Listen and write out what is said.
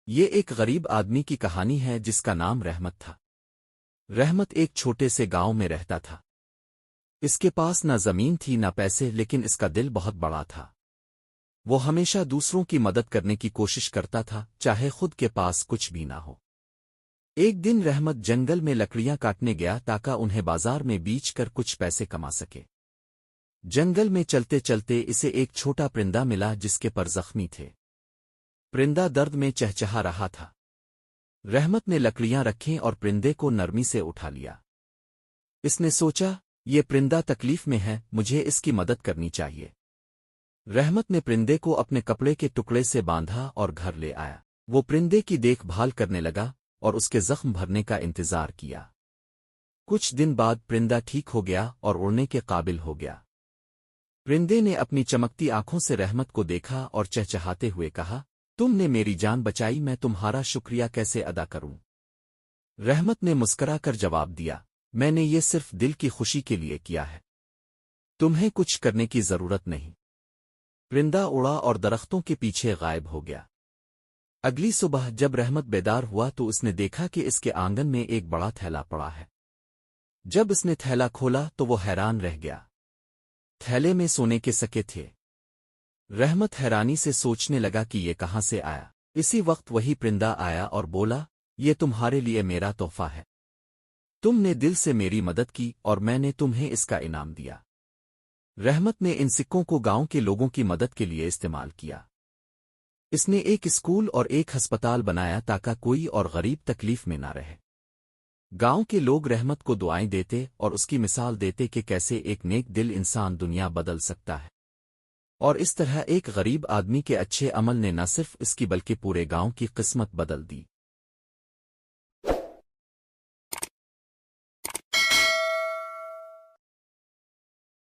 یہ ایک غریب آدمی کی کہانی ہے جس کا نام رحمت تھا۔ رحمت ایک چھوٹے سے گاؤں میں رہتا تھا۔ اس کے پاس نہ زمین تھی نہ پیسے، لیکن اس کا دل بہت بڑا تھا۔ وہ ہمیشہ دوسروں کی مدد کرنے کی کوشش کرتا تھا، چاہے خود کے پاس کچھ بھی نہ ہو۔ ایک دن رحمت جنگل میں لکڑیاں کاٹنے گیا تاکہ انہیں بازار میں بیچ کر کچھ پیسے کما سکے۔ جنگل میں چلتے چلتے اسے ایک چھوٹا پرندہ ملا جس کے پر زخمی تھے۔ پرندہ درد میں چہچہا رہا تھا۔ رحمت نے لکڑیاں رکھیں اور پرندے کو نرمی سے اٹھا لیا۔ اس نے سوچا، یہ پرندہ تکلیف میں ہے، مجھے اس کی مدد کرنی چاہیے۔ رحمت نے پرندے کو اپنے کپڑے کے ٹکڑے سے باندھا اور گھر لے آیا۔ وہ پرندے کی دیکھ بھال کرنے لگا اور اس کے زخم بھرنے کا انتظار کیا۔ کچھ دن بعد پرندہ ٹھیک ہو گیا اور اڑنے کے قابل ہو گیا۔ پرندے نے اپنی چمکتی آنکھوں سے رحمت کو دیکھا اور چہچہاتے ہوئے کہا، تم نے میری جان بچائی، میں تمہارا شکریہ کیسے ادا کروں؟ رحمت نے مسکرا کر جواب دیا، میں نے یہ صرف دل کی خوشی کے لیے کیا ہے، تمہیں کچھ کرنے کی ضرورت نہیں۔ پرندہ اڑا اور درختوں کے پیچھے غائب ہو گیا۔ اگلی صبح جب رحمت بیدار ہوا تو اس نے دیکھا کہ اس کے آنگن میں ایک بڑا تھیلا پڑا ہے۔ جب اس نے تھیلا کھولا تو وہ حیران رہ گیا۔ تھیلے میں سونے کے سکے تھے۔ رحمت حیرانی سے سوچنے لگا کہ یہ کہاں سے آیا۔ اسی وقت وہی پرندہ آیا اور بولا، یہ تمہارے لیے میرا تحفہ ہے، تم نے دل سے میری مدد کی اور میں نے تمہیں اس کا انعام دیا۔ رحمت نے ان سکوں کو گاؤں کے لوگوں کی مدد کے لیے استعمال کیا۔ اس نے ایک اسکول اور ایک ہسپتال بنایا تاکہ کوئی اور غریب تکلیف میں نہ رہے۔ گاؤں کے لوگ رحمت کو دعائیں دیتے اور اس کی مثال دیتے کہ کیسے ایک نیک دل انسان دنیا بدل سکتا ہے۔ اور اس طرح ایک غریب آدمی کے اچھے عمل نے نہ صرف اس کی بلکہ پورے گاؤں کی قسمت بدل دی۔